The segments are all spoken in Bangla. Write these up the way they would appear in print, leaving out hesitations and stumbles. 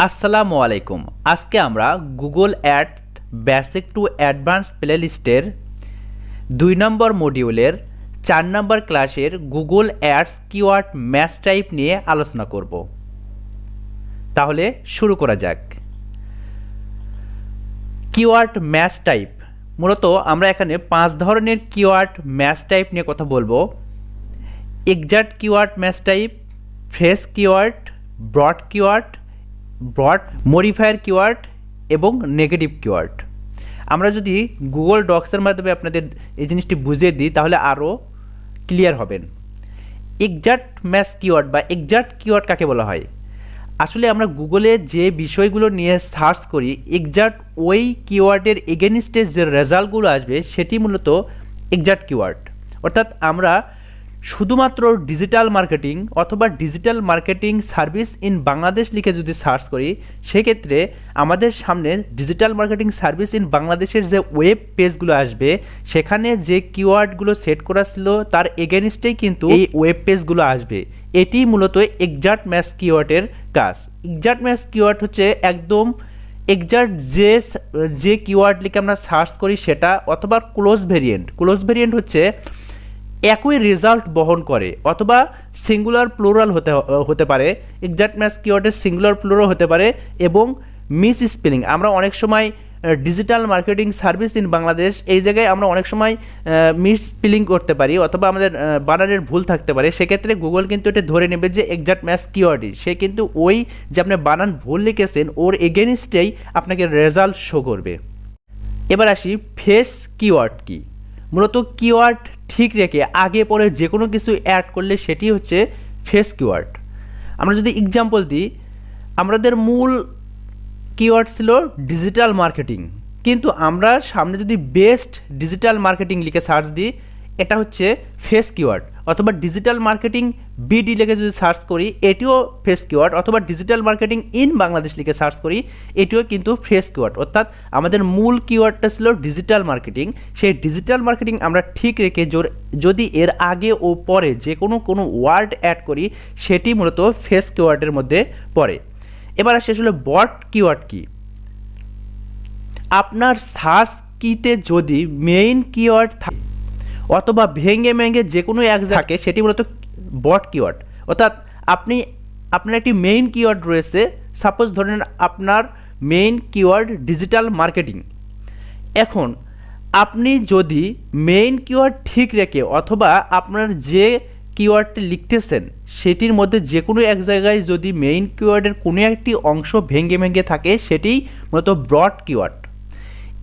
আসসালামু আলাইকুম। আজকে আমরা Google ad basic to advance প্লেলিস্টের 2 নম্বর মডিউলের 4 নম্বর ক্লাসের Google ads keyword match type নিয়ে আলোচনা করব। তাহলে শুরু করা যাক। কিওয়ার্ড ম্যাচ টাইপ, মূলত আমরা এখানে 5 ধরনের কিওয়ার্ড ম্যাচ টাইপ নিয়ে কথা বলবো। Exact keyword match type, phrase keyword, broad keyword, broad modifier keyword এবং নেগেটিভ কিওয়ার্ড। আমরা যদি গুগল ডক্সের মাধ্যমে আপনাদের এই জিনিসটি বুঝিয়ে দিই তাহলে আরও ক্লিয়ার হবেন। এক্সাক্ট ম্যাচ কিওয়ার্ড বা এক্সাক্ট কিওয়ার্ড কাকে বলা হয়? আসলে আমরা গুগলে যে বিষয়গুলো নিয়ে সার্চ করি, এক্সাক্ট ওই কিওয়ার্ডের এগেনস্টে যে রেজাল্টগুলো আসবে সেটি মূলত এক্সাক্ট কিওয়ার্ড। অর্থাৎ আমরা শুধুমাত্র ডিজিটাল মার্কেটিং অথবা digital marketing service in Bangladesh লিখে যদি সার্চ করি, সেক্ষেত্রে আমাদের সামনে ডিজিটাল মার্কেটিং সার্ভিস ইন বাংলাদেশের যে ওয়েব পেজগুলো আসবে, সেখানে যে কিওয়ার্ডগুলো সেট করা ছিল তার এগেনস্টেই কিন্তু এই ওয়েব পেজগুলো আসবে। এটি মূলত এক্সাক্ট ম্যাচ কিওয়ার্ডের কাজ। এক্সাক্ট ম্যাচ কিওয়ার্ড হচ্ছে একদম এক্সাক্ট যে কিওয়ার্ড লিখে আমরা সার্চ করি সেটা, অথবা ক্লোজ ভেরিয়েন্ট হচ্ছে একই রেজাল্ট বহন করে, অথবা সিঙ্গুলার প্লুরাল হতে পারে। এক্সাক্ট ম্যাচ কিওয়ার্ডের সিঙ্গুলার প্লুরাল হতে পারে এবং মিস স্পেলিং। আমরা অনেক সময় digital marketing service in Bangladesh এই জায়গায় আমরা অনেক সময় মিস স্পেলিং করতে পারি, অথবা আমাদের বানানের ভুল থাকতে পারে। সেক্ষেত্রে গুগল কিন্তু এটা ধরে নেবে যে এক্সাক্ট ম্যাচ কিওয়ার্ডই, সে কিন্তু ওই যে আপনি বানান ভুল লিখেছেন ওর এগেনস্টেই আপনাকে রেজাল্ট শো করবে। এবার আসি ফ্রেশ কিওয়ার্ড কি। মূলত কিওয়ার্ড ঠিক রেখে আগে পরে যে কোনো কিছু অ্যাড করলে সেটি হচ্ছে ফ্রেশ কিওয়ার্ড। আমরা যদি এক্সাম্পল দিই, আমাদের মূল কিওয়ার্ড ছিল ডিজিটাল মার্কেটিং, কিন্তু আমরা সামনে যদি বেস্ট ডিজিটাল মার্কেটিং লিখে সার্চ দিই, এটা হচ্ছে ফ্রেশ কিওয়ার্ড। অথবা ডিজিটাল মার্কেটিং বিডি লিখে যদি সার্চ করি, এটিও ফ্রেশ কিওয়ার্ড। অথবা ডিজিটাল মার্কেটিং ইন বাংলাদেশ লিখে সার্চ করি, এটিও কিন্তু ফ্রেশ কিওয়ার্ড। অর্থাৎ আমাদের মূল কিওয়ার্ডটা ছিল ডিজিটাল মার্কেটিং। সেই ডিজিটাল মার্কেটিং আমরা ঠিক রেখে যদি এর আগে ও পরে যে কোনো ওয়ার্ড অ্যাড করি, সেটি মূলত ফ্রেশ কিওয়ার্ডের মধ্যে পড়ে। এবার আসে আসলে ব্রড কিওয়ার্ড কি। আপনার সার্চ কিতে যদি মেইন কিওয়ার্ড থাকে অথবা ভেঙে যে কোনো এক থাকে, সেটি মূলত ব্রড কিওয়ার্ড। অর্থাৎ আপনার একটি মেইন কিওয়ার্ড রয়েছে, সাপোজ ধরেন আপনার মেইন কিওয়ার্ড ডিজিটাল মার্কেটিং। এখন আপনি যদি মেইন কিওয়ার্ড ঠিক রেখে অথবা আপনার যে কিওয়ার্ডটি লিখতেছেন সেটির মধ্যে যে কোনো এক জায়গায় যদি মেইন কিওয়ার্ডের কোনো একটি অংশ ভেঙে থাকে, সেটি মূলত ব্রড কিওয়ার্ড।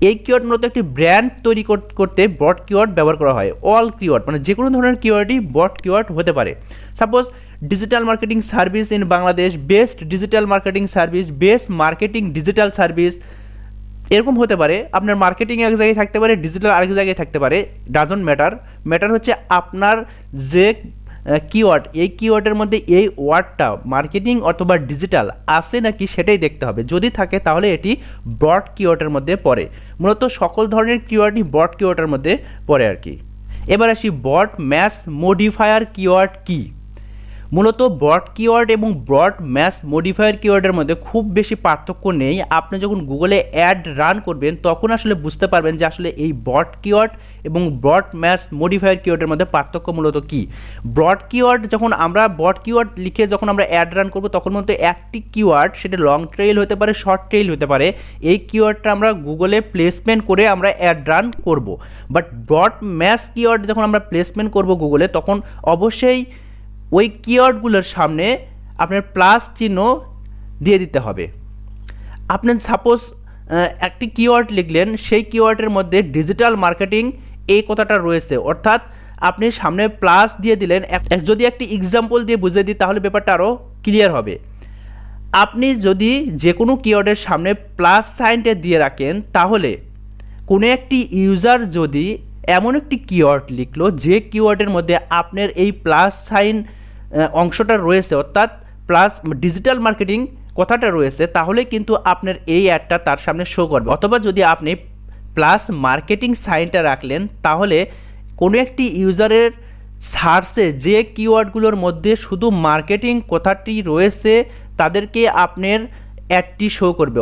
এই কিওয়ার্ড মূলত একটি ব্র্যান্ড তৈরি করতে ব্রড কিওয়ার্ড ব্যবহার করা হয়। অল কিওয়ার্ড মানে যে কোনো ধরনের কিওয়ার্ডই ব্রড কিওয়ার্ড হতে পারে। Suppose digital marketing service in Bangladesh, best digital marketing service, best marketing digital service, এরকম হতে পারে। আপনার মার্কেটিং এক জায়গায় থাকতে পারে, ডিজিটাল আরেক জায়গায় থাকতে পারে, ডাজন্ট ম্যাটার হচ্ছে আপনার যে কিওয়ার্ড, এই কিওয়ার্ডের মধ্যে এই ওয়ার্ডটা মার্কেটিং অথবা ডিজিটাল আছে নাকি সেটাই দেখতে হবে। যদি থাকে তাহলে এটি ব্রড কিওয়ার্ডের মধ্যে পড়ে। মূলত সকল ধরনের কিওয়ার্ডই ব্রড কিওয়ার্ডের মধ্যে পড়ে আর কি। এবার আসি ব্রড ম্যাচ মডিফায়ার কিওয়ার্ড কি। মূলত ব্রড কিওয়ার্ড এবং ব্রড ম্যাচ মডিফায়ার কিওয়ার্ডের মধ্যে খুব বেশি পার্থক্য নেই। আপনি যখন গুগলে অ্যাড রান করবেন তখন আসলে বুঝতে পারবেন যে আসলে এই ব্রড কিওয়ার্ড এবং ব্রড ম্যাচ মডিফায়ার কিওয়ার্ডের মধ্যে পার্থক্য মূলত কী। ব্রড কিওয়ার্ড যখন আমরা ব্রড কিওয়ার্ড লিখে যখন আমরা অ্যাড রান করব, তখন মূলত একটি কিওয়ার্ড, সেটা লং ট্রেইল হতে পারে, শর্ট ট্রেইল হতে পারে, এই কিওয়ার্ডটা আমরা গুগলে প্লেসমেন্ট করে আমরা অ্যাড রান করব। বাট ব্রড ম্যাচ কিওয়ার্ড যখন আমরা প্লেসমেন্ট করব গুগলে, তখন অবশ্যই ওই কিওয়ার্ডগুলোর সামনে আপনার প্লাস চিহ্ন দিয়ে দিতে হবে। আপনি সাপোজ একটি কিওয়ার্ড লিখলেন, সেই কিওয়ার্ডের মধ্যে ডিজিটাল মার্কেটিং এই কথাটা রয়েছে, অর্থাৎ আপনি সামনে প্লাস দিয়ে দিলেন। যদি একটি এক্সাম্পল দিয়ে বুঝিয়ে দিই তাহলে ব্যাপারটা আরও ক্লিয়ার হবে। আপনি যদি যে কোনো কিওয়ার্ডের সামনে প্লাস সাইনটা দিয়ে রাখেন, তাহলে কোনো একটি ইউজার যদি এমন একটি কিওয়ার্ড লিখলো যে কিওয়ার্ডের মধ্যে আপনার এই প্লাস সাইন অংশটা রয়েছে, অর্থাৎ প্লাস ডিজিটাল মার্কেটিং কথাটা রয়েছে, তাহলে কিন্তু আপনার এই অ্যাডটা তার সামনে শো করবে। অথবা যদি আপনি প্লাস মার্কেটিং সাইনটা রাখলেন, তাহলে কোনো একটি ইউজারের সার্চে যে কিওয়ার্ডগুলোর মধ্যে শুধু মার্কেটিং কথাটি রয়েছে, তাদেরকে আপনার অ্যাডটি শো করবে।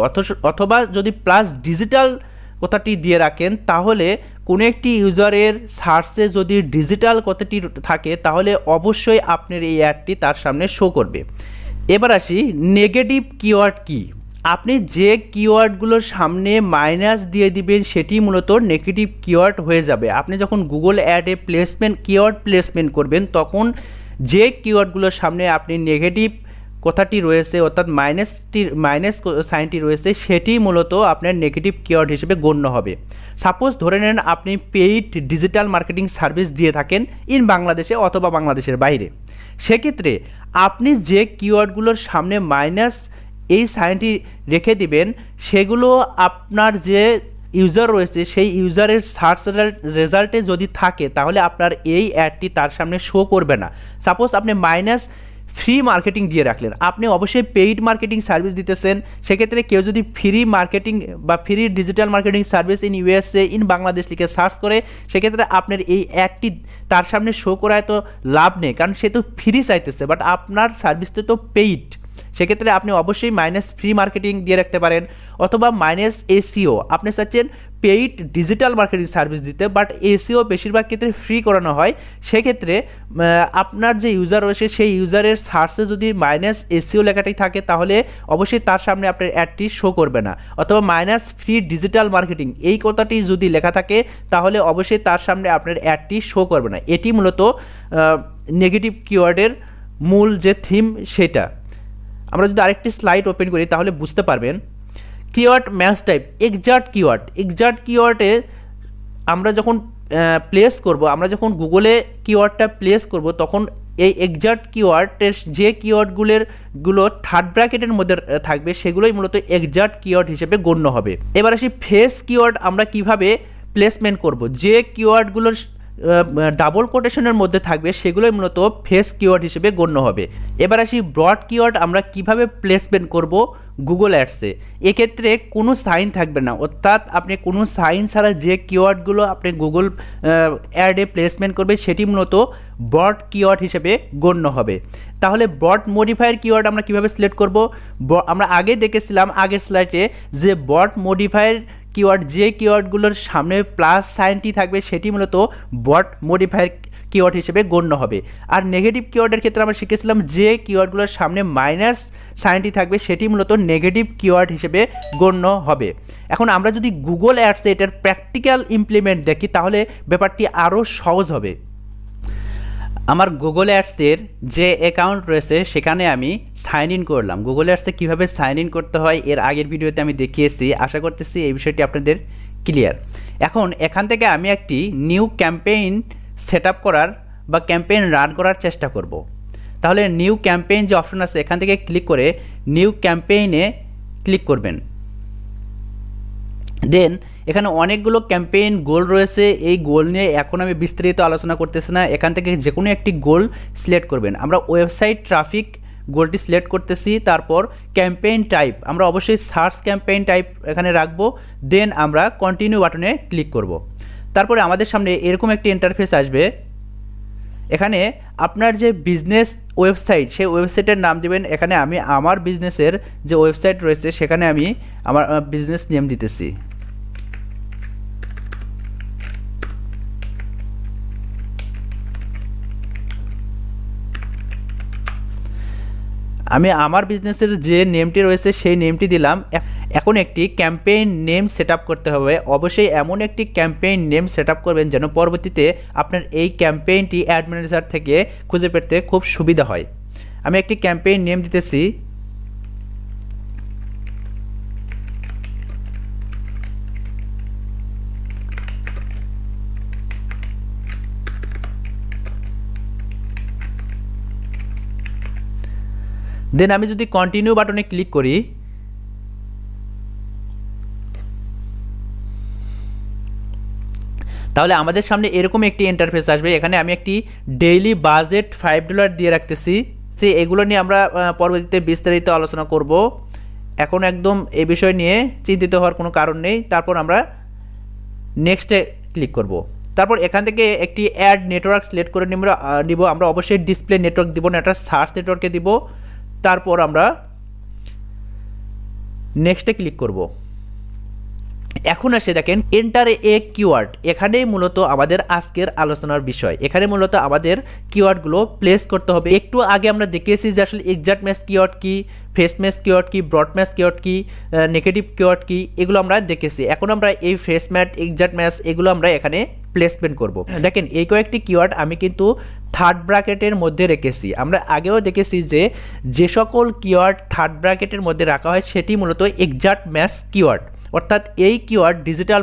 অথবা যদি প্লাস ডিজিটাল কথাটি দিয়ে রাখেন তাহলে কোনো একটি ইউজারের সার্চে যদি ডিজিটাল কথাটি থাকে তাহলে অবশ্যই আপনার এই অ্যাডটি তার সামনে শো করবে। এবার আসি নেগেটিভ কিওয়ার্ড কি। আপনি যে কিওয়ার্ডগুলোর সামনে মাইনাস দিয়ে দিবেন সেটি মূলত নেগেটিভ কিওয়ার্ড হয়ে যাবে। আপনি যখন গুগল অ্যাডে কিওয়ার্ড প্লেসমেন্ট করবেন তখন যে কিওয়ার্ডগুলোর সামনে আপনি নেগেটিভ কথাটি রয়েছে অর্থাৎ মাইনাস সাইনটি রয়েছে সেটি মূলত আপনার নেগেটিভ কিওয়ার্ড হিসেবে গণ্য হবে। সাপোজ ধরে নেন আপনি পেইড ডিজিটাল মার্কেটিং সার্ভিস দিয়ে থাকেন ইন বাংলাদেশে অথবা বাংলাদেশের বাইরে। সেক্ষেত্রে আপনি যে কিওয়ার্ডগুলোর সামনে মাইনাস এই সাইনটি রেখে দিবেন সেগুলো আপনার যে ইউজার রয়েছে সেই ইউজারের সার্চ রেজাল্টে যদি থাকে তাহলে আপনার এই অ্যাডটি তার সামনে শো করবে না। সাপোজ আপনি মাইনাস ফ্রি মার্কেটিং দিয়ে রাখলেন, আপনি অবশ্যই পেইড মার্কেটিং সার্ভিস দিতেছেন, সেক্ষেত্রে কেউ যদি ফ্রি মার্কেটিং বা free digital marketing service in USA in Bangladesh লিখে সার্চ করে সেক্ষেত্রে আপনার এই অ্যাডটি তার সামনে শো করায় তো লাভ নেই, কারণ সে তো ফ্রি চাইতেছে, বাট আপনার সার্ভিসটা তো পেইড। সেক্ষেত্রে আপনি অবশ্যই মাইনাস ফ্রি মার্কেটিং দিয়ে রাখতে পারেন। অথবা মাইনাস এসিও, আপনি চাচ্ছেন পেইড ডিজিটাল মার্কেটিং সার্ভিস দিতে বাট এসিও বেশিরভাগ ক্ষেত্রে ফ্রি করানো হয়, সেক্ষেত্রে আপনার যে ইউজার রয়েছে সেই ইউজারের সার্চে যদি মাইনাস এসিও লেখাটাই থাকে তাহলে অবশ্যই তার সামনে আপনার অ্যাডটি শো করবে না। অথবা মাইনাস ফ্রি ডিজিটাল মার্কেটিং এই কথাটি যদি লেখা থাকে তাহলে অবশ্যই তার সামনে আপনার অ্যাডটি শো করবে না। এটি মূলত নেগেটিভ কিওয়ার্ডের মূল যে থিম সেটা। আমরা যদি আরেকটি স্লাইড ওপেন করি তাহলে বুঝতে পারবেন। কিওয়ার্ড ম্যাচ টাইপ, এক্সাক্ট কিওয়ার্ডে আমরা যখন প্লেস করব, আমরা যখন গুগলে কিওয়ার্ডটা প্লেস করব তখন এই এক্সাক্ট কিওয়ার্ডের যে কিওয়ার্ডগুলো থার্ড ব্র্যাকেটের মধ্যে থাকবে সেগুলোই মূলত এক্সাক্ট কিওয়ার্ড হিসেবে গণ্য হবে। এবার আসি ফেস কিওয়ার্ড আমরা কিভাবে প্লেসমেন্ট করব। যে কিওয়ার্ডগুলোর ডাবল কোটেশনের মধ্যে থাকবে সেগুলোই মূলত ফেস কিওয়ার্ড হিসেবে গণ্য হবে। এবার আসি ব্রড কিওয়ার্ড আমরা কিভাবে প্লেসমেন্ট করব গুগল অ্যাডসে। এক্ষেত্রে কোনো সাইন থাকবে না, অর্থাৎ আপনি কোনো সাইন ছাড়া যে কিওয়ার্ডগুলো আপনি গুগল অ্যাডে প্লেসমেন্ট করবে সেটি মূলত ব্রড কিওয়ার্ড হিসেবে গণ্য হবে। তাহলে ব্রড মডিফায়ার কিওয়ার্ড আমরা কিভাবে সিলেক্ট করব। আমরা আগে দেখেছিলাম আগের স্লাইডে যে ব্রড মডিফায়ার কিওয়ার্ড, যে কিওয়ার্ডগুলোর সামনে প্লাস সাইনটি থাকবে সেটি মূলত ব্রড মডিফায়ার কিওয়ার্ড হিসেবে গণ্য হবে। আর নেগেটিভ কিওয়ার্ডের ক্ষেত্রে আমরা শিখেছিলাম যে কিওয়ার্ডগুলোর সামনে মাইনাস সাইনটি থাকবে সেটি মূলত নেগেটিভ কিওয়ার্ড হিসেবে গণ্য হবে। এখন আমরা যদি গুগল অ্যাডসে এটার প্র্যাকটিক্যাল ইমপ্লিমেন্ট দেখি তাহলে ব্যাপারটি আরও সহজ হবে। আমার গুগল অ্যাডসের যে অ্যাকাউন্ট রয়েছে সেখানে আমি সাইন ইন করলাম। গুগল অ্যাডসে কীভাবে সাইন ইন করতে হয় এর আগের ভিডিওতে আমি দেখিয়েছি, আশা করতেছি এই বিষয়টি আপনাদের ক্লিয়ার। এখন এখান থেকে আমি একটি নিউ ক্যাম্পেইন সেট আপ করার বা ক্যাম্পেইন রান করার চেষ্টা করব। তাহলে নিউ ক্যাম্পেইন যে অপশন আছে এখান থেকে ক্লিক করে নিউ ক্যাম্পেইনে ক্লিক করবেন। দেন এখানে অনেকগুলো ক্যাম্পেইন গোল রয়েছে, এই গোল নিয়ে এখন আমি বিস্তারিত আলোচনা করতেছি না। এখান থেকে যে কোনো একটি গোল সিলেক্ট করবেন। আমরা ওয়েবসাইট ট্রাফিক গোলটি সিলেক্ট করতেছি, তারপর ক্যাম্পেইন টাইপ আমরা অবশ্যই সার্চ ক্যাম্পেইন টাইপ এখানে রাখবো। দেন আমরা কন্টিনিউ বাটনে ক্লিক করব। তারপরে আমাদের সামনে এরকম একটি ইন্টারফেস আসবে। এখানে আপনার যে বিজনেস ওয়েবসাইট সেই ওয়েবসাইটের নাম দিবেন। এখানে আমি আমার বিজনেসের যে ওয়েবসাইট রয়েছে সেখানে আমি আমার বিজনেস নেম দিতেছি। আমি আমার বিজনেসের যে নেমটি রয়েছে সেই নেমটি দিলাম। এখন একটি ক্যাম্পেইন নেম সেট আপ করতে হবে। অবশ্যই এমন একটি ক্যাম্পেইন নেম সেট আপ করবেন যেন পরবর্তীতে আপনার এই ক্যাম্পেইনটি অ্যাড ম্যানেজার থেকে খুঁজে পেতে খুব সুবিধা হয়। আমি একটি ক্যাম্পেইন নেম দিতেছি। দেন আমি যদি কন্টিনিউ বাটনে ক্লিক করি তাহলে আমাদের সামনে এরকম একটি ইন্টারফেস আসবে। এখানে আমি একটি ডেইলি বাজেট $5 দিয়ে রাখতেছি। এগুলো নিয়ে আমরা পরবর্তীতে বিস্তারিত আলোচনা করব। এখন একদম এই বিষয় নিয়ে চিন্তিত হওয়ার কোনো কারণ নেই। তারপর আমরা নেক্সটে ক্লিক করব। তারপর এখান থেকে একটি অ্যাড নেটওয়ার্ক সিলেক্ট করে নিব। আমরা অবশ্যই ডিসপ্লে নেটওয়ার্ক দিব না, এটা সার্চ নেটওয়ার্কে দিব। তারপর আমরা নেক্সটে ক্লিক করব। এখন আসে দেখেন এন্টার এ কিওয়ার্ড, এখানেই মূলত আমাদের আজকের আলোচনার বিষয়। এখানে মূলত আমাদের কিওয়ার্ডগুলো প্লেস করতে হবে। একটু আগে আমরা দেখেছি যে আসলে এক্সাক্ট ম্যাচ কিওয়ার্ড কি, ফ্রেশ ম্যাচ কিওয়ার্ড কি, ব্রড ম্যাচ কিওয়ার্ড কি, নেগেটিভ কিওয়ার্ড কি, এগুলো আমরা দেখেছি। এখন আমরা এই ফ্রেশ ম্যাচ, এক্সাক্ট ম্যাচ এগুলো আমরা এখানে প্লেসমেন্ট করব। দেখেন এই কয়েকটি কিওয়ার্ড আমি কিন্তু থার্ড ব্র্যাকেটের মধ্যে রেখেছি। আমরা আগেও দেখেছি যে সকল কিওয়ার্ড থার্ড ব্র্যাকেটের মধ্যে রাখা হয় সেটি মূলত এক্সাক্ট ম্যাচ কিওয়ার্ড। অর্থাৎ এই keyword digital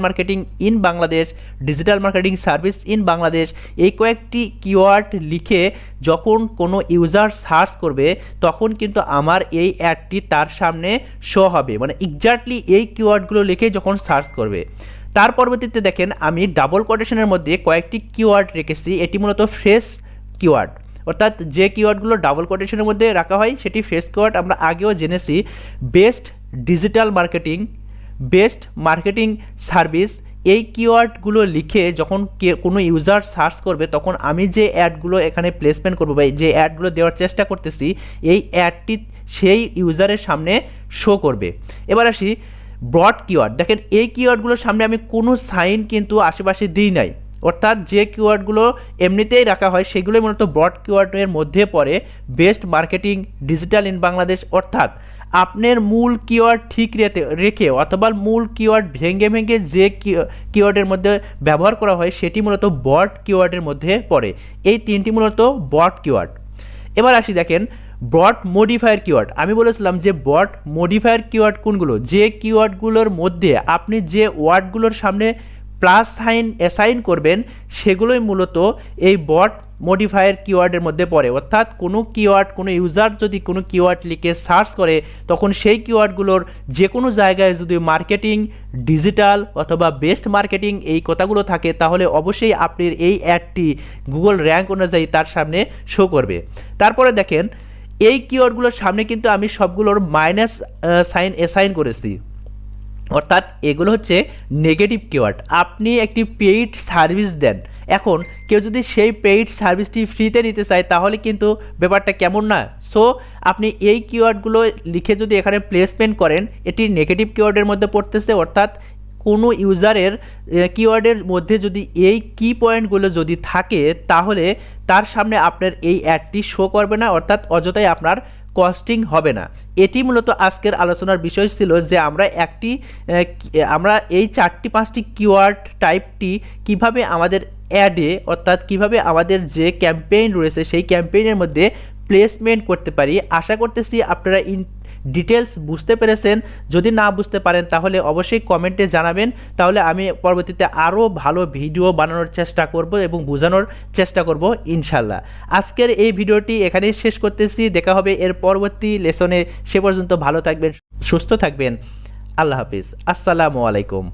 marketing in Bangladesh, digital marketing service in Bangladesh, এই কয়েকটি কিওয়ার্ড লিখে যখন কোনো ইউজার সার্চ করবে তখন কিন্তু আমার এই অ্যাডটি তার সামনে শো হবে, মানে এক্স্যাক্টলি এই কিওয়ার্ডগুলো লিখে যখন সার্চ করবে। তার পরবর্তীতে দেখেন আমি ডাবল কোটেশনের মধ্যে কয়েকটি কিওয়ার্ড রেখেছি, এটি মূলত ফ্রেশ কিওয়ার্ড। অর্থাৎ যে কিওয়ার্ডগুলো ডাবল কোটেশনের মধ্যে রাখা হয় সেটি ফ্রেশ কিওয়ার্ড। আমরা আগেও জেনেছি বেস্ট ডিজিটাল মার্কেটিং সার্ভিস, এই কিওয়ার্ডগুলো লিখে যখন কোনো ইউজার সার্চ করবে তখন আমি যে অ্যাডগুলো এখানে প্লেসমেন্ট করবো বা যে অ্যাডগুলো দেওয়ার চেষ্টা করতেছি এই অ্যাডটি সেই ইউজারের সামনে শো করবে। এবার আসি ব্রড কিওয়ার্ড। দেখেন এই কিওয়ার্ডগুলোর সামনে আমি কোনো সাইন কিন্তু আশেপাশে দিই নাই, অর্থাৎ যে কিওয়ার্ডগুলো এমনিতেই রাখা হয় সেগুলোই মূলত ব্রড কিওয়ার্ডের মধ্যে পড়ে। Best marketing digital in Bangladesh, অর্থাৎ আপনার মূল কিওয়ার্ড ঠিক রেখে অথবা মূল কিওয়ার্ড ভেঙে যে কিওয়ার্ডের মধ্যে ব্যবহার করা হয় সেটি মূলত ব্রড কিওয়ার্ডের মধ্যে পড়ে। এই তিনটি মূলত ব্রড কিওয়ার্ড। এবার আসি দেখেন ব্রড মডিফায়ার কিওয়ার্ড। আমি বলেছিলাম যে ব্রড মডিফায়ার কিওয়ার্ড কোনগুলো, যে কিওয়ার্ডগুলোর মধ্যে আপনি যে ওয়ার্ডগুলোর সামনে প্লাস সাইন অ্যাসাইন করবেন সেগুলোই মূলত এই ব্রড মডিফায়ার কিওয়ার্ডের মধ্যে পড়ে। অর্থাৎ কোনো ইউজার যদি কোনো কিওয়ার্ড লিখে সার্চ করে তখন সেই কিওয়ার্ডগুলোর যে কোনো জায়গায় যদি মার্কেটিং, ডিজিটাল অথবা বেস্ট মার্কেটিং এই কথাগুলো থাকে তাহলে অবশ্যই আপনার এই অ্যাডটি গুগল র্যাঙ্ক অনুযায়ী তার সামনে শো করবে। তারপরে দেখেন এই কিওয়ার্ডগুলোর সামনে কিন্তু আমি সবগুলোর মাইনাস সাইন অ্যাসাইন করেছি, অর্থাৎ এগুলো হচ্ছে নেগেটিভ কিওয়ার্ড। আপনি একটি পেইড সার্ভিস দেন, এখন কেউ যদি সেই পেইড সার্ভিসটি ফ্রিতে নিতে চায় তাহলে কিন্তু ব্যাপারটা কেমন না। সো আপনি এই কিওয়ার্ডগুলো লিখে যদি এখানে প্লেসমেন্ট করেন এটি নেগেটিভ কিওয়ার্ডের মধ্যে পড়তেছে, অর্থাৎ কোনো ইউজারের কিওয়ার্ডের মধ্যে যদি এই কি পয়েন্টগুলো যদি থাকে তাহলে তার সামনে আপনার এই অ্যাডটি শো করবে না, অর্থাৎ অযথাই আপনার কস্টিং হবে না। এটি মূলত আজকের আলোচনার বিষয় ছিল যে আমরা এই 4-5টি কিওয়ার্ড টাইপটি কিভাবে আমাদের অ্যাডে, অর্থাৎ কিভাবে আমাদের যে ক্যাম্পেইন রয়েছে সেই ক্যাম্পেইনের মধ্যে প্লেসমেন্ট করতে পারি। আশা করতেছি আপনারা ডিটেলস বুঝতে পেরেছেন। যদি না বুঝতে পারেন তাহলে অবশ্যই কমেন্টে জানাবেন, তাহলে আমি পরবর্তীতে আরও ভালো ভিডিও বানানোর চেষ্টা করব এবং বোঝানোর চেষ্টা করব ইনশাল্লাহ। আজকের এই ভিডিওটি এখানেই শেষ করতেছি, দেখা হবে এর পরবর্তী লেসনে। সে পর্যন্ত ভালো থাকবেন, সুস্থ থাকবেন। আল্লাহ হাফিজ, আসসালামু আলাইকুম।